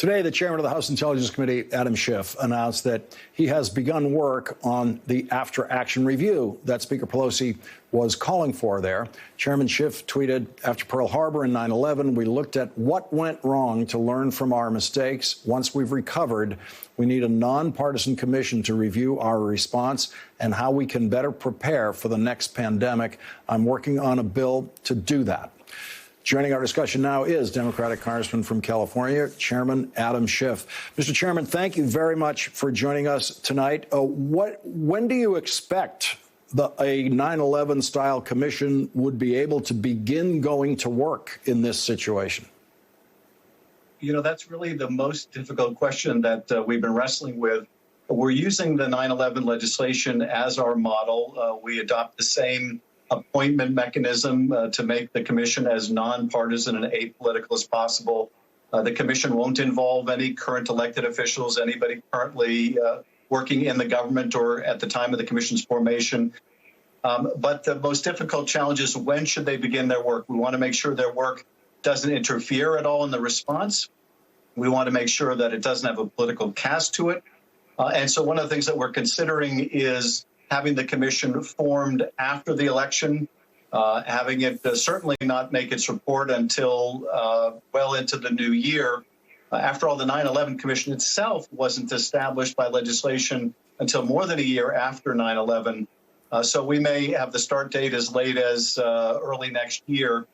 Today, the chairman of the House Intelligence Committee, Adam Schiff, announced that he has begun work on the after-action review that Speaker Pelosi was calling for there. Chairman Schiff tweeted, after Pearl Harbor and 9/11, we looked at what went wrong to learn from our mistakes. Once we've recovered, we need a nonpartisan commission to review our response and how we can better prepare for the next pandemic. I'm working on a bill to do that. Joining our discussion now is Democratic Congressman from California, Chairman Adam Schiff. Mr. Chairman, thank you very much for joining us tonight. When do you expect a 9/11 style commission would be able to begin going to work in this situation? You know, that's really the most difficult question that we've been wrestling with. We're using the 9/11 legislation as our model. We adopt the same appointment mechanism to make the commission as nonpartisan and apolitical as possible. The commission won't involve any current elected officials, anybody currently working in the government or at the time of the commission's formation. But the most difficult challenge is when should they begin their work? We want to make sure their work doesn't interfere at all in the response. We want to make sure that it doesn't have a political cast to it. And so one of the things that we're considering is having the commission formed after the election, having it certainly not make its report until well into the new year. After all, the 9/11 Commission itself wasn't established by legislation until more than a year after 9/11. So we may have the start date as late as early next year.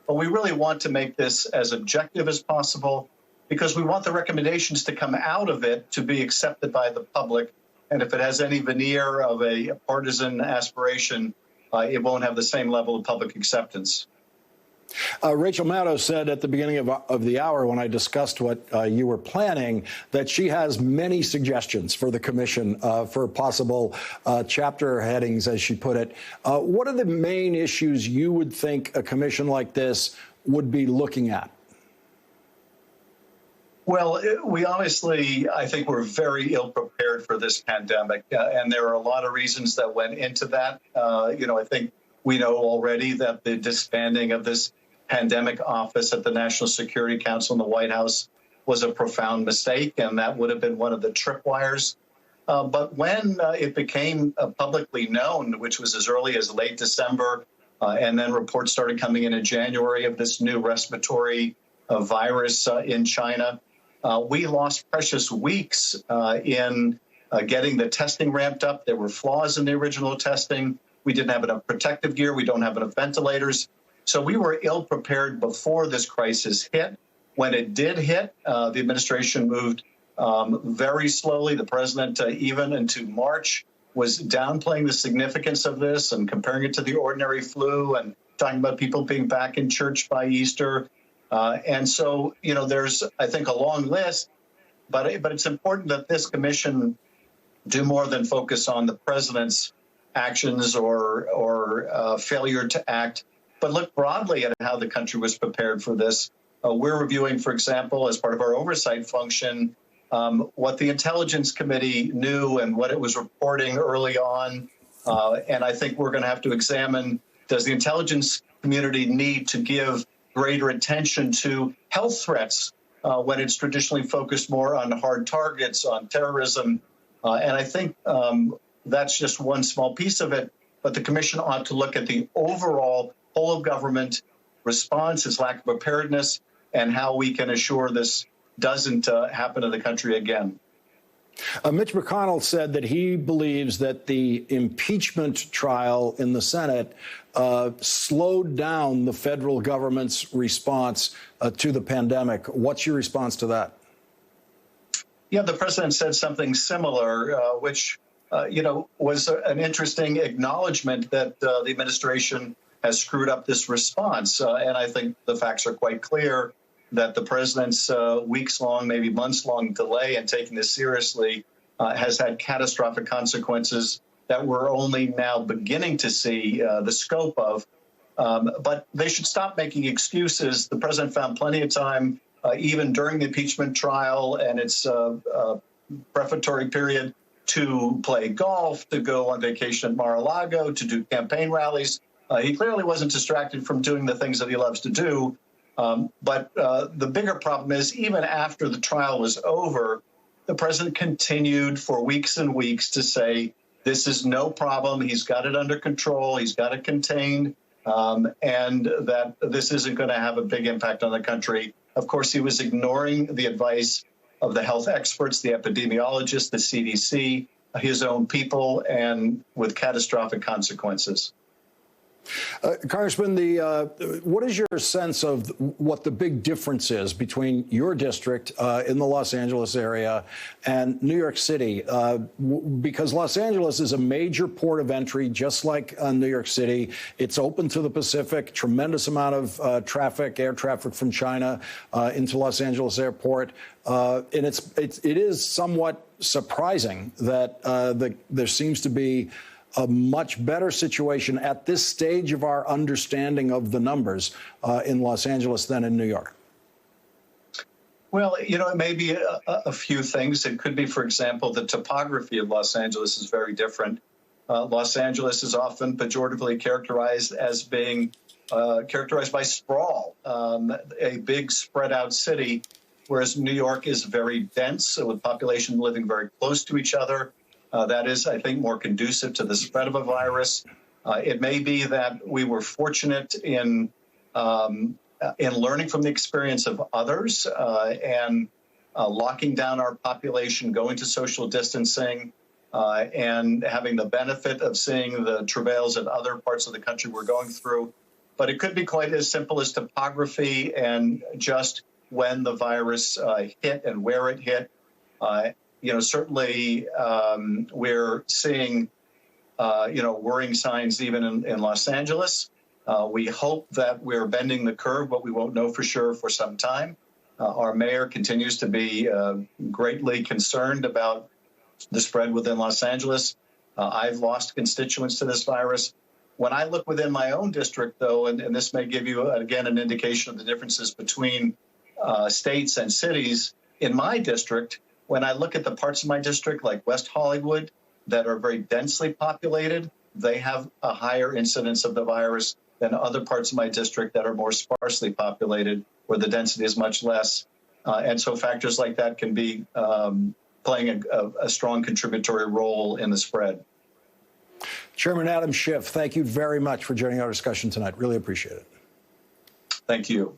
But we really want to make this as objective as possible because we want the recommendations to come out of it to be accepted by the public. And if it has any veneer of a partisan aspiration, it won't have the same level of public acceptance. Rachel Maddow said at the beginning of the hour when I discussed what you were planning that she has many suggestions for the commission for possible chapter headings, as she put it. What are the main issues you would think a commission like this would be looking at? Well, we obviously, I think we're very ill prepared for this pandemic, and there are a lot of reasons that went into that. I think we know already that the disbanding of this pandemic office at the National Security Council in the White House was a profound mistake, and that would have been one of the tripwires. But when it became publicly known, which was as early as late December, and then reports started coming in January of this new respiratory virus in China, we lost precious weeks in getting the testing ramped up. There were flaws in the original testing. We didn't have enough protective gear. We don't have enough ventilators. So we were ill prepared before this crisis hit. When it did hit, the administration moved very slowly. The president, even into March, was downplaying the significance of this and comparing it to the ordinary flu and talking about people being back in church by Easter. And so, there's, I think, a long list, but it's important that this commission do more than focus on the president's actions or failure to act, but look broadly at how the country was prepared for this. We're reviewing, for example, as part of our oversight function, what the Intelligence Committee knew and what it was reporting early on. And I think we're going to have to examine, does the intelligence community need to give greater attention to health threats when it's traditionally focused more on hard targets, on terrorism. And I think that's just one small piece of it. But the commission ought to look at the overall whole of government response, its lack of preparedness, and how we can assure this doesn't happen in the country again. Mitch McConnell said that he believes that the impeachment trial in the Senate slowed down the federal government's response to the pandemic. What's your response to that? Yeah, the president said something similar, which, was an interesting acknowledgement that the administration has screwed up this response. And I think the facts are quite clear that the president's weeks-long, maybe months-long delay in taking this seriously has had catastrophic consequences that we're only now beginning to see the scope of. But they should stop making excuses. The president found plenty of time, even during the impeachment trial and its prefatory period, to play golf, to go on vacation at Mar-a-Lago, to do campaign rallies. He clearly wasn't distracted from doing the things that he loves to do. But the bigger problem is even after the trial was over, the president continued for weeks and weeks to say, this is no problem. He's got it under control. He's got it contained, and that this isn't going to have a big impact on the country. Of course, he was ignoring the advice of the health experts, the epidemiologists, the CDC, his own people, and with catastrophic consequences. Congressman, what is your sense of what the big difference is between your district in the Los Angeles area and New York City? Because Los Angeles is a major port of entry, just like New York City. It's open to the Pacific, tremendous amount of traffic, air traffic from China into Los Angeles airport. And it is somewhat surprising that there seems to be a much better situation at this stage of our understanding of the numbers in Los Angeles than in New York. Well, it may be a few things. It could be, for example, the topography of Los Angeles is very different. Los Angeles is often pejoratively characterized as being characterized by sprawl, a big spread out city, whereas New York is very dense, with population living very close to each other. That is, I think, more conducive to the spread of a virus. It may be that we were fortunate in learning from the experience of others and locking down our population, going to social distancing, and having the benefit of seeing the travails that other parts of the country were going through. But it could be quite as simple as topography and just when the virus hit and where it hit. Certainly we're seeing, worrying signs even in Los Angeles. We hope that we're bending the curve, but we won't know for sure for some time. Our mayor continues to be greatly concerned about the spread within Los Angeles. I've lost constituents to this virus. When I look within my own district, though, and this may give you, again, an indication of the differences between states and cities, in my district, when I look at the parts of my district like West Hollywood that are very densely populated, they have a higher incidence of the virus than other parts of my district that are more sparsely populated, where the density is much less. And so factors like that can be playing a strong contributory role in the spread. Chairman Adam Schiff, thank you very much for joining our discussion tonight. Really appreciate it. Thank you.